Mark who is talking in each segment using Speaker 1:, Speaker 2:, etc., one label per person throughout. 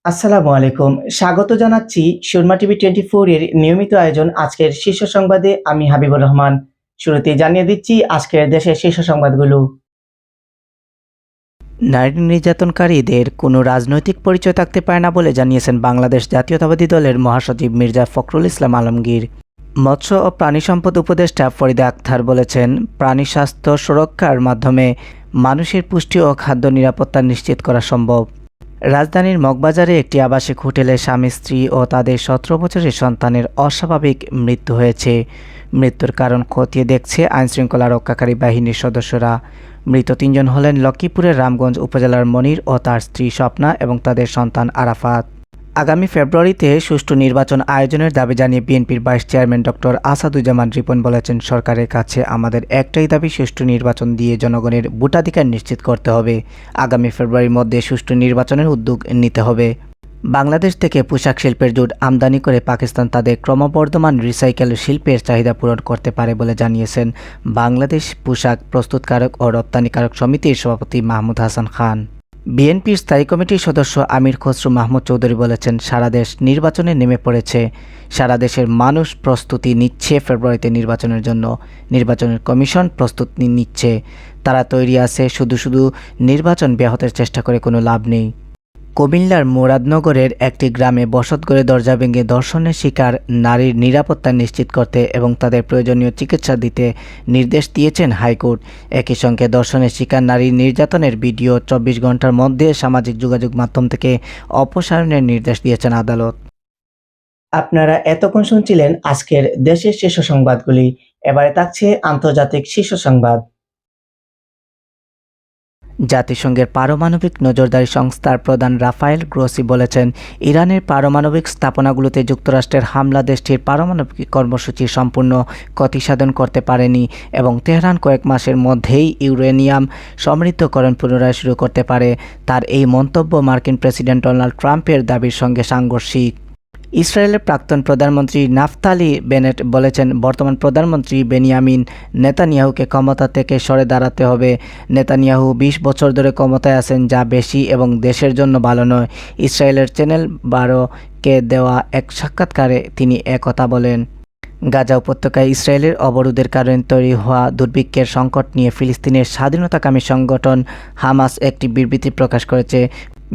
Speaker 1: আসসালামু আলাইকুম। স্বাগত জানাচ্ছি সুরমা টিভি 24 এর নিয়মিত আয়োজন আজকের শীর্ষ সংবাদে আমি হাবিবুর রহমান। শুরুতেই জানিয়ে দিচ্ছি আজকের দেশের শীর্ষ সংবাদগুলো।
Speaker 2: নারী নির্যাতনকারীদের কোনো রাজনৈতিক পরিচয় থাকতে পারে না বলে জানিয়েছেন বাংলাদেশ জাতীয়তাবাদী দলের মহাসচিব মির্জা ফখরুল ইসলাম আলমগীর। মৎস্য ও প্রাণী সম্পদ উপদেষ্টা ফরিদা আক্তার বলেছেন, প্রাণী স্বাস্থ্য সুরক্ষার মাধ্যমে মানুষের পুষ্টি ও খাদ্য নিরাপত্তা নিশ্চিত করা সম্ভব। রাজধানীর মগবাজারে একটি আবাসিক হোটেলে স্বামী স্ত্রী ও তাদের 17 বছরের সন্তানের অস্বাভাবিক মৃত্যু হয়েছে। মৃত্যুর কারণ খতিয়ে দেখছে আইনশৃঙ্খলা রক্ষাকারী বাহিনীর সদস্যরা। মৃত তিনজন হলেন লক্ষ্মীপুরের রামগঞ্জ উপজেলার মনির ও তার স্ত্রী স্বপ্না এবং তাদের সন্তান আরাফাত। আগামী ফেব্রুয়ারিতে সুষ্ঠু নির্বাচন আয়োজনের দাবি জানিয়ে বিএনপির vice chairman doctor Asaduzzaman Ripon বলেছেন, সরকারের কাছে আমাদের একটাই দাবি, সুষ্ঠু নির্বাচন দিয়ে জনগণের ভোটাধিকার নিশ্চিত করতে হবে। আগামী ফেব্রুয়ারির মধ্যে সুষ্ঠু নির্বাচনের উদ্যোগ নিতে হবে। বাংলাদেশ থেকে পোশাক শিল্পের জুট আমদানি করে পাকিস্তান তাদের ক্রমবর্ধমান রিসাইকেল শিল্পের চাহিদা পূরণ করতে পারে বলে জানিয়েছেন বাংলাদেশ পোশাক প্রস্তুতকারক ও রপ্তানিকারক সমিতির সভাপতি মাহমুদ হাসান খান। বিএনপির স্থায়ী কমিটির সদস্য আমির খসরু মাহমুদ চৌধুরী বলেছেন, সারা দেশ নির্বাচনে নেমে পড়েছে। সারা দেশের মানুষ প্রস্তুতি নিচ্ছে ফেব্রুয়ারিতে নির্বাচনের জন্য। নির্বাচনের কমিশন প্রস্তুতি নিচ্ছে। তারা তৈরি আছে, শুধু নির্বাচন ব্যাহতের চেষ্টা করে কোনো লাভ নেই। কুমিল্লার মুরাদনগরের একটি গ্রামে বসতঘরে দরজা ভেঙে ধর্ষণের শিকার নারীর নিরাপত্তা নিশ্চিত করতে এবং তাদের প্রয়োজনীয় চিকিৎসা দিতে নির্দেশ দিয়েছেন হাইকোর্ট। একই সঙ্গে ধর্ষণের শিকার নারীর নির্যাতনের ভিডিও 24 ঘন্টার মধ্যে সামাজিক যোগাযোগ মাধ্যম থেকে অপসারণের নির্দেশ দিয়েছেন আদালত।
Speaker 1: আপনারা এতক্ষণ শুনছিলেন আজকের দেশের শীর্ষ সংবাদগুলি। এবারে থাকছে আন্তর্জাতিক শীর্ষ সংবাদ।
Speaker 2: জাতিসংঘের পারমাণবিক নজরদারি সংস্থার প্রধান রাফায়েল গ্রোসি বলেছেন, ইরানের পারমাণবিক স্থাপনাগুলোতে যুক্তরাষ্ট্রের হামলা দেশটির পারমাণবিক কর্মসূচি সম্পূর্ণ ক্ষতিসাধন করতে পারেনি এবং তেহরান কয়েক মাসের মধ্যেই ইউরেনিয়াম সমৃদ্ধকরণ পুনরায় শুরু করতে পারে। তার এই মন্তব্য মার্কিন প্রেসিডেন্ট ডোনাল্ড ট্রাম্পের দাবির সঙ্গে সাংঘর্ষিক। ইসরায়েলের প্রাক্তন প্রধানমন্ত্রী নাফতালি বেনেট বলেছেন, বর্তমান প্রধানমন্ত্রী বেনিয়ামিন নেতানিয়াহুকে ক্ষমতা থেকে সরে দাঁড়াতে হবে। নেতানিয়াহু 20 বছর ধরে ক্ষমতায় আছেন, যা বেশি এবং দেশের জন্য ভালো নয়। ইসরায়েলের চ্যানেল 12কে দেওয়া এক সাক্ষাৎকারে তিনি একথা বলেন। গাজা উপত্যকায় ইসরায়েলের অবরোধের কারণে তৈরি হওয়া দুর্ভিক্ষের সংকট নিয়ে ফিলিস্তিনের স্বাধীনতাকামী সংগঠন হামাস একটি বিবৃতি প্রকাশ করেছে।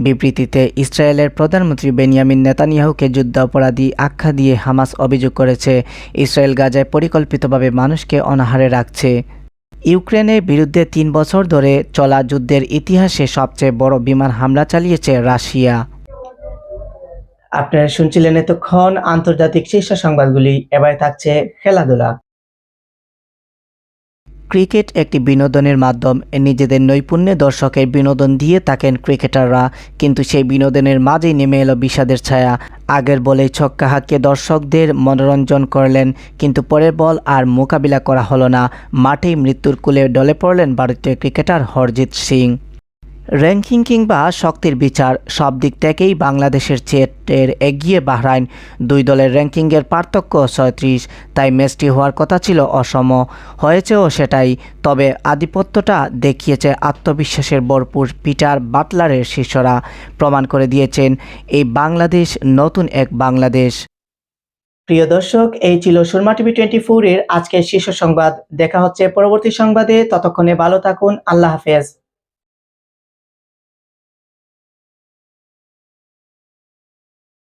Speaker 2: বিবৃতিতে ইসরায়েলের প্রধানমন্ত্রী বেনিয়ামিন নেতানিয়াহুকে যুদ্ধাপরাধী আখ্যা দিয়ে হামাস অভিযোগ করেছে, ইসরায়েল গাজায় পরিকল্পিতভাবে মানুষকে অনাহারে রাখছে। ইউক্রেনের বিরুদ্ধে 3 বছর ধরে চলা যুদ্ধের ইতিহাসে সবচেয়ে বড় বিমান হামলা চালিয়েছে রাশিয়া।
Speaker 1: আপনারা শুনছিলেন এতক্ষণ আন্তর্জাতিক শীর্ষ সংবাদগুলি। এবারে থাকছে খেলাধুলা।
Speaker 2: ক্রিকেট একটি বিনোদনের মাধ্যম। নিজেদের নৈপুণ্যে দর্শকের বিনোদন দিয়ে থাকেন ক্রিকেটাররা, কিন্তু সেই বিনোদনের মাঝেই নেমে এলো বিষাদের ছায়া। আগের বলেই ছক্কা হাঁকিয়ে দর্শকদের মনোরঞ্জন করলেন, কিন্তু পরের বল আর মোকাবিলা করা হলো না। মাঠেই মৃত্যুর কোলে ঢলে পড়লেন ভারতীয় ক্রিকেটার হরজিত সিং। র্যাঙ্কিং কিংবা শক্তির বিচার, সব দিক থেকেই বাংলাদেশের চেয়ে এগিয়ে বাহরাইন। দুই দলের র্যাঙ্কিংয়ের পার্থক্য 36, তাই ম্যাচটি হওয়ার কথা ছিল অসম, হয়েছেও সেটাই। তবে আধিপত্যটা দেখিয়েছে আত্মবিশ্বাসের ভরপুর পিটার বাটলারের শিষ্যরা। প্রমাণ করে দিয়েছেন এই বাংলাদেশ নতুন এক বাংলাদেশ।
Speaker 1: প্রিয় দর্শক, এই ছিল সুরমা টিভি 24 এর আজকের শীর্ষ সংবাদ। দেখা হচ্ছে পরবর্তী সংবাদে। ততক্ষণে ভালো থাকুন। আল্লাহ হাফেজ।